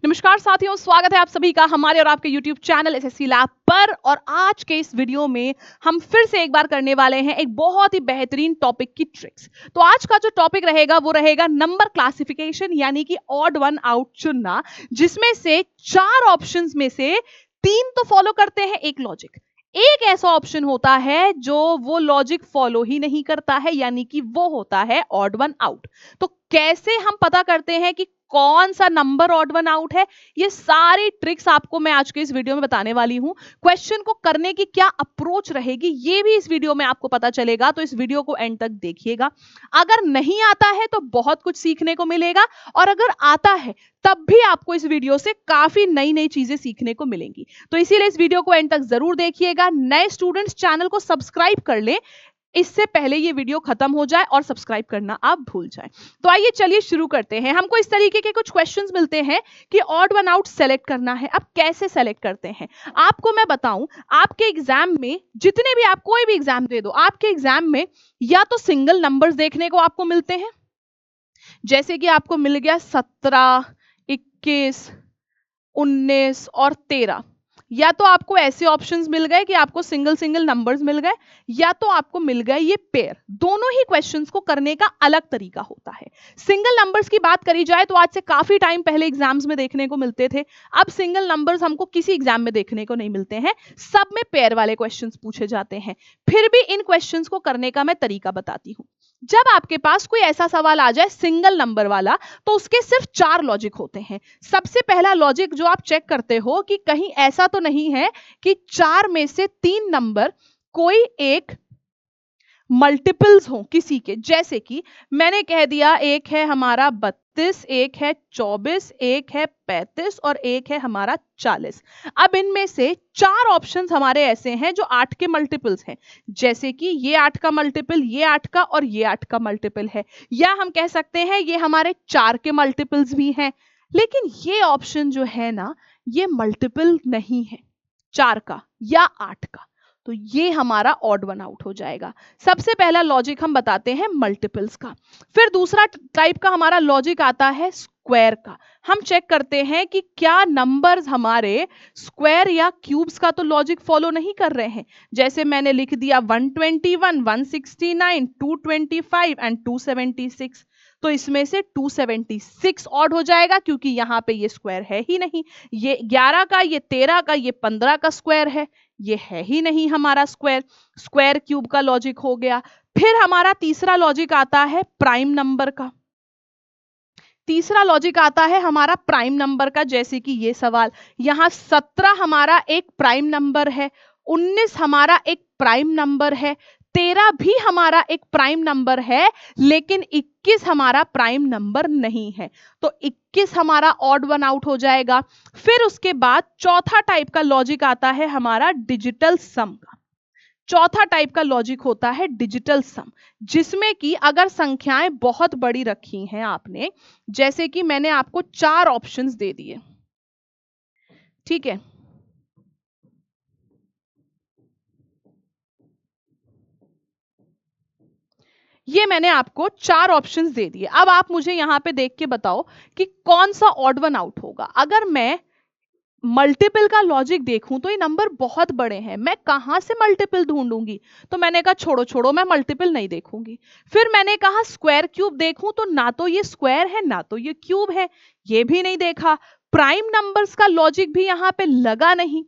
नमस्कार साथियों, स्वागत है आप सभी का हमारे और आपके YouTube चैनल एसएससी लैब पर। और आज के इस वीडियो में हम फिर से एक बार करने वाले हैं एक बहुत ही बेहतरीन टॉपिक की ट्रिक्स। तो आज का जो टॉपिक रहेगा वो रहेगा नंबर क्लासिफिकेशन, यानी कि ऑड वन आउट चुनना, जिसमें से 4 ऑप्शंस में से 3 तो फॉलो करते हैं एक लॉजिक। एक ऐसा ऑप्शन होता है जो वो लॉजिक फॉलो ही नहीं करता है, यानी कि वो होता है ऑड वन आउट। तो कैसे हम पता करते हैं कि कौन सा नंबर ऑड वन आउट है, ये सारी ट्रिक्स आपको मैं आज के इस वीडियो में बताने वाली हूं। क्वेश्चन को करने की क्या अप्रोच रहेगी ये भी इस वीडियो में आपको पता चलेगा, तो इस वीडियो को एंड तक देखिएगा। अगर नहीं आता है तो बहुत कुछ सीखने को मिलेगा, और अगर आता है तब भी आपको इस वीडियो से काफी नई नई चीजें सीखने को मिलेंगी। तो इसीलिए इस वीडियो को एंड तक जरूर देखिएगा। नए स्टूडेंट्स चैनल को सब्सक्राइब कर लें इससे पहले ये वीडियो खत्म हो जाए, और सब्सक्राइब करना आप भूल जाएं। तो आइए चलिए शुरू करते हैं। हमको इस तरीके के कुछ क्वेश्चंस मिलते हैं कि ऑड वन आउट सेलेक्ट करना है। अब कैसे सेलेक्ट करते हैं आपको मैं बताऊं। आपके एग्जाम में जितने भी, आप कोई भी एग्जाम दे दो, आपके एग्जाम में या तो सिंगल नंबर्स देखने को आपको मिलते हैं, जैसे कि आपको मिल गया 17, 21, 19 और 13। या तो आपको ऐसे ऑप्शंस मिल गए कि आपको सिंगल सिंगल नंबर्स मिल गए, या तो आपको मिल गए ये पेयर। दोनों ही क्वेश्चंस को करने का अलग तरीका होता है। सिंगल नंबर्स की बात करी जाए तो आज से काफी टाइम पहले एग्जाम्स में देखने को मिलते थे। अब सिंगल नंबर्स हमको किसी एग्जाम में देखने को नहीं मिलते हैं, सब में पेयर वाले क्वेश्चंस पूछे जाते हैं। फिर भी इन क्वेश्चंस को करने का मैं तरीका बताती हूँ। जब आपके पास कोई ऐसा सवाल आ जाए सिंगल नंबर वाला, तो उसके सिर्फ 4 लॉजिक होते हैं। सबसे पहला लॉजिक जो आप चेक करते हो कि कहीं ऐसा तो नहीं है कि 4 में से 3 नंबर कोई एक मल्टीपल्स हो किसी के। जैसे कि मैंने कह दिया एक है हमारा 32, एक है 24, एक है 35 और एक है हमारा 40। अब इनमें से 4 ऑप्शंस हमारे ऐसे हैं जो 8 के मल्टीपल्स हैं। जैसे कि ये 8 का मल्टीपल, ये 8 का और ये 8 का मल्टीपल है, या हम कह सकते हैं ये हमारे 4 के मल्टीपल्स भी हैं। लेकिन ये ऑप्शन जो है ना, ये मल्टीपल नहीं है 4 का या 8 का, तो ये हमारा ऑड वन आउट हो जाएगा। सबसे पहला लॉजिक हम बताते हैं मल्टीपल्स का। फिर दूसरा टाइप का हमारा लॉजिक आता है स्क्वायर का। हम चेक करते हैं कि क्या नंबर्स हमारे स्क्वायर या क्यूब्स का तो लॉजिक फॉलो नहीं कर रहे हैं। जैसे मैंने लिख दिया 121, 169, 225 एंड 276, तो इसमें से 276 ऑड हो जाएगा, क्योंकि यहाँ पे ये स्क्वायर है ही नहीं। ये 11 का, ये 13 का, ये 15 का स्क्वायर है, ये है ही नहीं हमारा स्क्वायर। स्क्वायर क्यूब का लॉजिक हो गया। फिर हमारा तीसरा लॉजिक आता है प्राइम नंबर का। तीसरा लॉजिक आता है हमारा प्राइम नंबर का, जैसे कि ये सवाल, यहां 17 हमारा एक प्राइम नंबर है, 19 हमारा एक प्राइम नंबर है, 13 भी हमारा एक प्राइम नंबर है, लेकिन 21 हमारा प्राइम नंबर नहीं है, तो 21 हमारा ऑड वन आउट हो जाएगा। फिर उसके बाद चौथा टाइप का लॉजिक आता है हमारा डिजिटल सम का। चौथा टाइप का लॉजिक होता है डिजिटल सम, जिसमें कि अगर संख्याएं बहुत बड़ी रखी हैं आपने, जैसे कि मैंने आपको 4 ऑप्शंस दे दिए, ठीक है, ये मैंने आपको 4 ऑप्शंस दे दिए। अब आप मुझे यहां पे देख के बताओ कि कौन सा ऑड वन आउट होगा। अगर मैं मल्टीपल का लॉजिक देखूं तो ये नंबर बहुत बड़े हैं, मैं कहां से मल्टीपल ढूंढूंगी। तो मैंने कहा छोड़ो छोड़ो, मैं मल्टीपल नहीं देखूंगी। फिर मैंने कहा स्क्वायर क्यूब देखूं, तो ना तो ये स्क्वायर है ना तो ये क्यूब है, ये भी नहीं देखा। प्राइम नंबर्स का लॉजिक भी यहां पे लगा नहीं।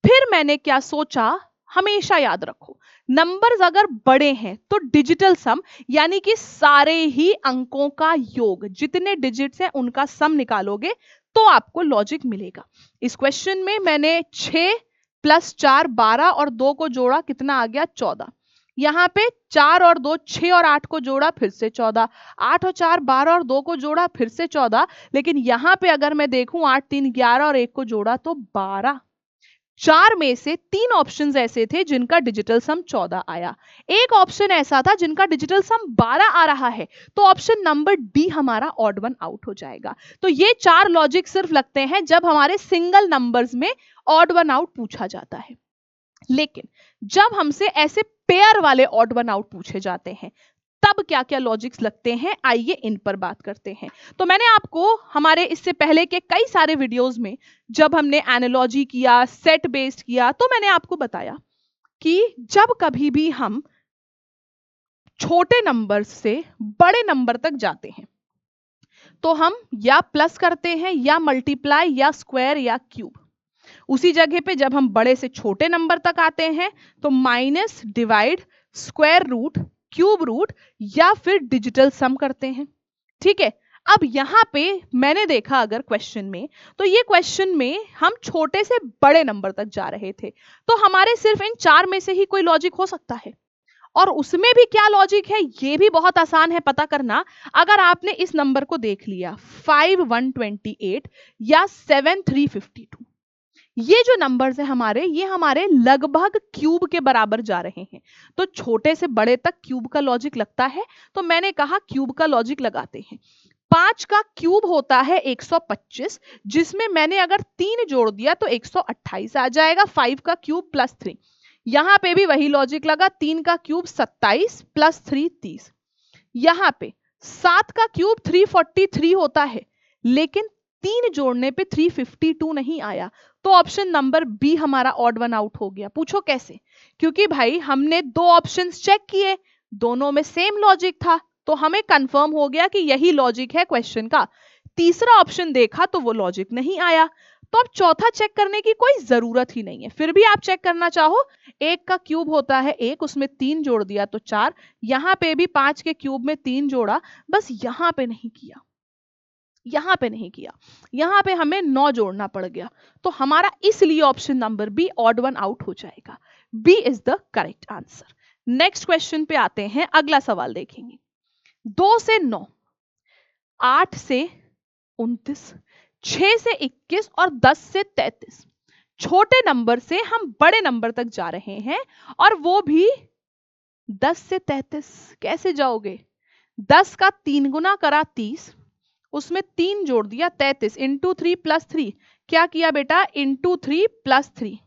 फिर मैंने क्या सोचा, हमेशा याद रखो, नंबर्स अगर बड़े हैं तो डिजिटल सम, यानी कि सारे ही अंकों का योग, जितने डिजिट्स हैं उनका सम निकालोगे तो आपको लॉजिक मिलेगा। इस क्वेश्चन में मैंने 6 + 4 12 और 2 को जोड़ा, कितना आ गया 14। यहाँ पे 4 और 2 6 और 8 को जोड़ा, फिर से 14। 8 और 4 12 और 2 को जोड़ा, फिर से 14। लेकिन यहाँ पे अगर मैं देखूं 8 3 11 और 1 को जोड़ा तो 12। 4 में से 3 ऑप्शंस ऐसे थे जिनका डिजिटल सम 14 आया। एक ऑप्शन ऐसा था जिनका डिजिटल सम 12 आ रहा है, तो ऑप्शन नंबर डी हमारा ऑड वन आउट हो जाएगा। तो ये 4 लॉजिक सिर्फ लगते हैं जब हमारे सिंगल नंबर्स में ऑड वन आउट पूछा जाता है। लेकिन जब हमसे ऐसे पेयर वाले ऑड वन आउट पूछे जाते हैं, तब क्या क्या लॉजिक्स लगते हैं, आइए इन पर बात करते हैं। तो मैंने आपको हमारे इससे पहले के कई सारे वीडियोस में जब हमने एनालॉजी किया, सेट बेस्ड किया, तो मैंने आपको बताया कि जब कभी भी हम छोटे नंबर से बड़े नंबर तक जाते हैं तो हम या प्लस करते हैं या मल्टीप्लाई या स्क्वायर या क्यूब। उसी जगह पे जब हम बड़े से छोटे नंबर तक आते हैं तो minus, divide, square root, cube root या फिर डिजिटल सम करते हैं। ठीक है, अब यहां पे मैंने देखा अगर क्वेश्चन में, तो ये क्वेश्चन में हम छोटे से बड़े नंबर तक जा रहे थे, तो हमारे सिर्फ इन चार में से ही कोई लॉजिक हो सकता है। और उसमें भी क्या लॉजिक है ये भी बहुत आसान है पता करना। अगर आपने इस नंबर को देख लिया 5128 या 7352, ये जो नंबर्स है हमारे, ये हमारे लगभग क्यूब के बराबर जा रहे हैं, तो छोटे से बड़े तक क्यूब का लॉजिक लगता है। तो मैंने कहा क्यूब का लॉजिक लगाते हैं। 5 का क्यूब होता है 125, जिसमें मैंने अगर 3 जोड़ दिया तो 128 आ जाएगा। 5 का क्यूब प्लस 3, यहां पे भी वही लॉजिक लगा। 3 का क्यूब 27 प्लस 3 30। यहां पे 7 का क्यूब 343 होता है, लेकिन 3 जोड़ने पे 352 नहीं आया, तो ऑप्शन नंबर बी हमारा ऑड वन आउट हो गया। पूछो कैसे? क्योंकि भाई हमने दो ऑप्शंस चेक किए, दोनों में सेम लॉजिक था, तो हमें कंफर्म हो गया कि यही लॉजिक है क्वेश्चन का। तीसरा ऑप्शन देखा तो वो लॉजिक नहीं आया, तो अब चौथा चेक करने की कोई जरूरत ही नहीं है। फिर भी आप चेक करना चाहो, 1 का क्यूब होता है 1, उसमें 3 जोड़ दिया तो 4। यहां पे भी 5 के क्यूब में 3 जोड़ा, बस यहां पे नहीं किया, यहां पे नहीं किया, यहां पे हमें 9 जोड़ना पड़ गया। तो हमारा इसलिए option number B odd one out हो जाएगा। B is the correct answer. Next question पे आते हैं, अगला सवाल देखेंगे। 2 से 9, 8 से 29, 6 से 21 और 10 से 33, छोटे नंबर से हम बड़े नंबर तक जा रहे हैं, और वो भी 10 से 33। कैसे जाओगे? 10 का 3 गुना करा 30, उसमें 3 जोड़ दिया 33, इंटू 3 प्लस 3। क्या किया बेटा? Into 3 plus 3।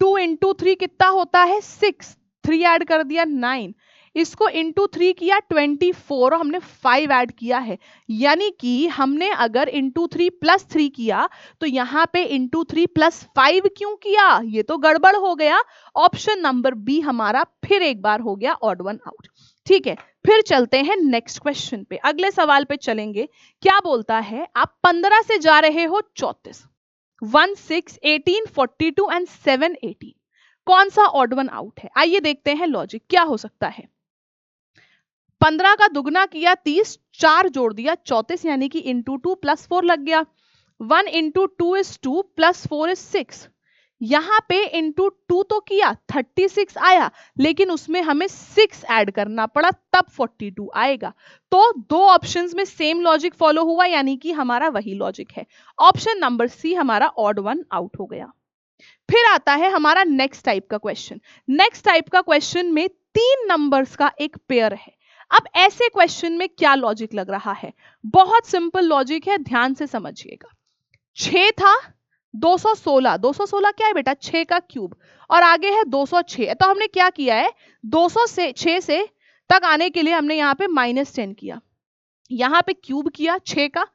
2 इंटू 3 कितना होता है? 6। 3 ऐड कर दिया 9, इसको इंटू 3 किया 24, और हमने 5 ऐड किया है। यानी कि हमने अगर इंटू 3 प्लस 3 किया, तो यहां पे इंटू 3 प्लस 5 क्यों किया? ये तो गड़बड़ हो गया। ऑप्शन नंबर बी हमारा फिर एक बार हो गया ऑड वन आउट। ठीक है, फिर चलते हैं नेक्स्ट क्वेश्चन पे, अगले सवाल पे चलेंगे। क्या बोलता है? आप 15 से जा रहे हो 34, 16, 18, 42 एंड 7, 18, कौन सा ऑड वन आउट है? आइए देखते हैं लॉजिक क्या हो सकता है। 15 का दुगना किया 30, 4 जोड़ दिया 34, यानी कि इंटू 2 प्लस 4 लग गया। 1 इंटू 2 इज 2 प्लस 4 इज 6। यहां पे इंटू 2 तो किया 36 आया, लेकिन उसमें हमें 6 ऐड करना पड़ा, तब 42 आएगा। तो दो ऑप्शंस में सेम लॉजिक फॉलो हुआ, यानी कि हमारा वही लॉजिक है। ऑप्शन नंबर सी हमारा ऑड वन आउट हो गया। फिर आता है हमारा नेक्स्ट टाइप का क्वेश्चन। नेक्स्ट टाइप का क्वेश्चन में 3 नंबर्स का एक पेयर है। अब ऐसे क्वेश्चन में क्या लॉजिक लग रहा है? बहुत सिंपल लॉजिक है, ध्यान से समझिएगा। 6 था, 216, 216 क्या है बेटा? 6 का क्यूब, और आगे है 206। तो हमने क्या किया है, 200 से 6 से तक आने के लिए हमने यहाँ पे -10 किया, यहाँ पे क्यूब किया 6 का,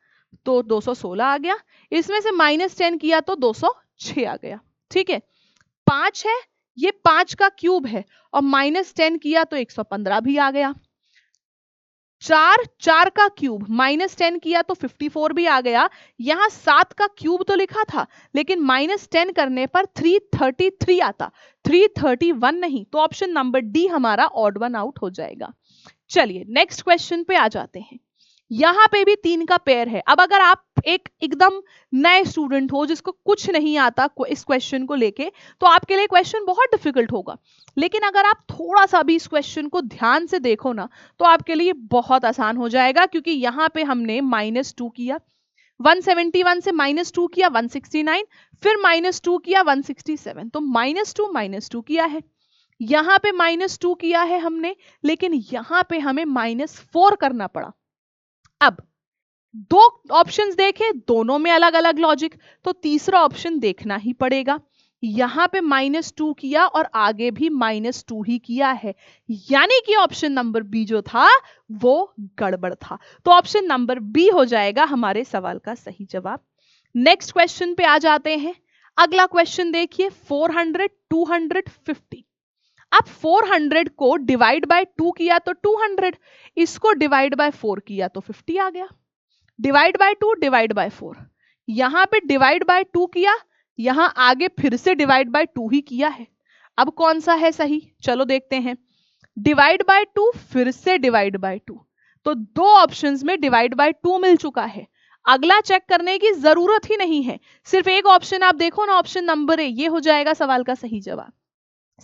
तो 216 आ गया। इसमें से -10 किया तो 206 आ गया। ठीक है, 5 है, ये 5 का क्यूब है, और -10 किया तो 115 भी आ गया। 4 का क्यूब -10 किया तो 54 भी आ गया। यहां 7 का क्यूब तो लिखा था, लेकिन -10 करने पर 333 आता, 331 नहीं। तो ऑप्शन नंबर डी हमारा ऑड वन आउट हो जाएगा। चलिए नेक्स्ट क्वेश्चन पे आ जाते हैं। यहां पे भी 3 का पेयर है। अब अगर आप एक एकदम नए स्टूडेंट हो जिसको कुछ नहीं आता इस क्वेश्चन को लेके, तो आपके लिए क्वेश्चन बहुत डिफिकल्ट होगा। लेकिन अगर आप थोड़ा सा भी इस क्वेश्चन को ध्यान से देखो ना, तो आपके लिए बहुत आसान हो जाएगा, क्योंकि यहाँ पे हमने -2 किया, 171 से -2 किया 169, फिर -2 किया 167, तो -2 किया है। यहाँ पे -2 किया है हमने, लेकिन यहाँ पे हमें -4 करना पड़ा। अब दो ऑप्शंस देखे, दोनों में अलग अलग लॉजिक, तो तीसरा ऑप्शन देखना ही पड़ेगा। यहां पे -2 किया और आगे भी -2 ही किया है, यानी कि ऑप्शन नंबर बी जो था वो गड़बड़ था। तो ऑप्शन नंबर बी हो जाएगा हमारे सवाल का सही जवाब। नेक्स्ट क्वेश्चन पे आ जाते हैं। अगला क्वेश्चन देखिए 400 250। अब 400 को डिवाइड बाय 2 किया तो 200, इसको डिवाइड बाय 4 किया तो 50 आ गया। डिवाइड बाय 2 डिवाइड बाय 4, यहां पे डिवाइड बाय 2 किया, यहां आगे फिर से डिवाइड बाय 2 ही किया है। अब कौन सा है सही, चलो देखते हैं। डिवाइड बाय 2 फिर से डिवाइड बाय 2, तो दो ऑप्शंस में डिवाइड बाय 2 मिल चुका है। अगला चेक करने की जरूरत ही नहीं है, सिर्फ एक ऑप्शन आप देखो ना, ऑप्शन नंबर ए, ये हो जाएगा सवाल का सही जवाब।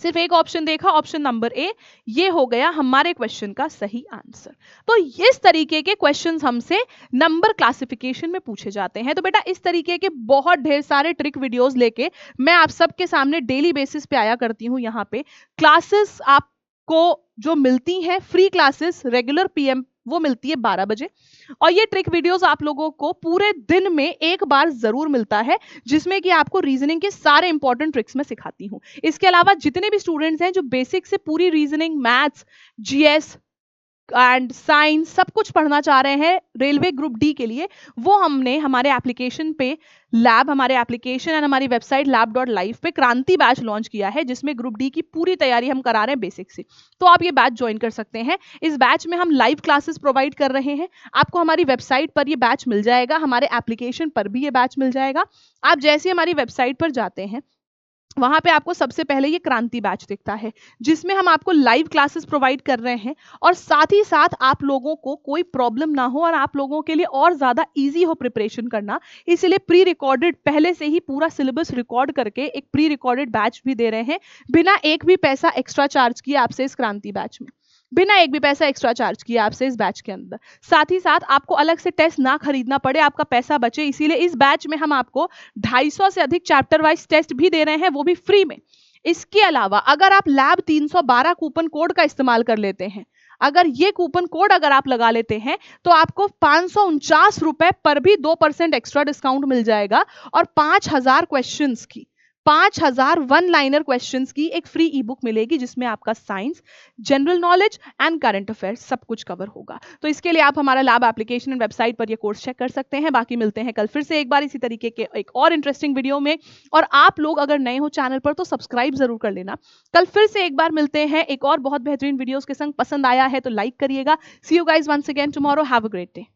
सिर्फ एक ऑप्शन देखा, ऑप्शन नंबर ए, ये हो गया हमारे क्वेश्चन का सही आंसर। तो इस तरीके के क्वेश्चंस हमसे नंबर क्लासिफिकेशन में पूछे जाते हैं। तो बेटा इस तरीके के बहुत ढेर सारे ट्रिक वीडियोस लेके मैं आप सबके सामने डेली बेसिस पे आया करती हूँ। यहाँ पे क्लासेस आपको जो मिलती हैं, फ्री क्लासेस रेगुलर पीएम वो मिलती है 12 बजे, और ये ट्रिक वीडियोस आप लोगों को पूरे दिन में एक बार जरूर मिलता है, जिसमें कि आपको रीजनिंग के सारे इंपॉर्टेंट ट्रिक्स में सिखाती हूँ। इसके अलावा जितने भी स्टूडेंट्स हैं जो बेसिक से पूरी reasoning, maths, GS and science सब कुछ पढ़ना चाह रहे हैं रेलवे ग्रुप डी के लिए, वो हमने हमारे एप्लीकेशन पे लैब, हमारे एप्लीकेशन एंड हमारी वेबसाइट lab.live पे क्रांति बैच लॉन्च किया है, जिसमें ग्रुप डी की पूरी तैयारी हम करा रहे हैं बेसिक से। तो आप ये बैच ज्वाइन कर सकते हैं। इस बैच में हम लाइव क्लासेस प्रोवाइड कर रहे हैं। आपको हमारी वेबसाइट पर ये बैच मिल जाएगा, हमारे एप्लीकेशन पर भी ये बैच मिल जाएगा। आप जैसे ही हमारी वेबसाइट पर जाते हैं, वहां पे आपको सबसे पहले ये क्रांति बैच दिखता है, जिसमें हम आपको लाइव क्लासेस प्रोवाइड कर रहे हैं, और साथ ही साथ आप लोगों को कोई प्रॉब्लम ना हो और आप लोगों के लिए और ज्यादा इजी हो प्रिपरेशन करना, इसलिए प्री रिकॉर्डेड पहले से ही पूरा सिलेबस रिकॉर्ड करके एक प्री रिकॉर्डेड बैच भी दे रहे हैं, बिना एक भी पैसा एक्स्ट्रा चार्ज किए आपसे इस क्रांति बैच में, बिना एक भी पैसा एक्स्ट्रा चार्ज किया आपसे इस बैच के अंदर। साथ ही साथ आपको अलग से टेस्ट ना खरीदना पड़े, आपका पैसा बचे, इसीलिए इस बैच में हम आपको 250 से अधिक चैप्टर वाइज टेस्ट भी दे रहे हैं, वो भी फ्री में। इसके अलावा अगर आप लैब 312 कूपन कोड का इस्तेमाल कर लेते हैं, अगर ये कूपन कोड अगर आप लगा लेते हैं, तो आपको 549 रुपए पर भी 2% एक्स्ट्रा डिस्काउंट मिल जाएगा, और 5000 क्वेश्चंस की, 5000 वन लाइनर क्वेश्चंस की एक फ्री ई बुक मिलेगी, जिसमें आपका science, general knowledge and current affairs सब कुछ कवर होगा। तो इसके लिए आप हमारा लैब एप्लीकेशन एंड वेबसाइट पर ये कोर्स चेक कर सकते हैं। बाकी मिलते हैं कल फिर से एक बार इसी तरीके के एक और इंटरेस्टिंग वीडियो में, और आप लोग अगर नए हो चैनल पर तो सब्सक्राइब जरूर कर लेना। कल फिर से एक बार मिलते हैं एक और बहुत बेहतरीन वीडियोस के संग। पसंद आया है तो लाइक करिएगा। See you guys once again tomorrow. Have a great day.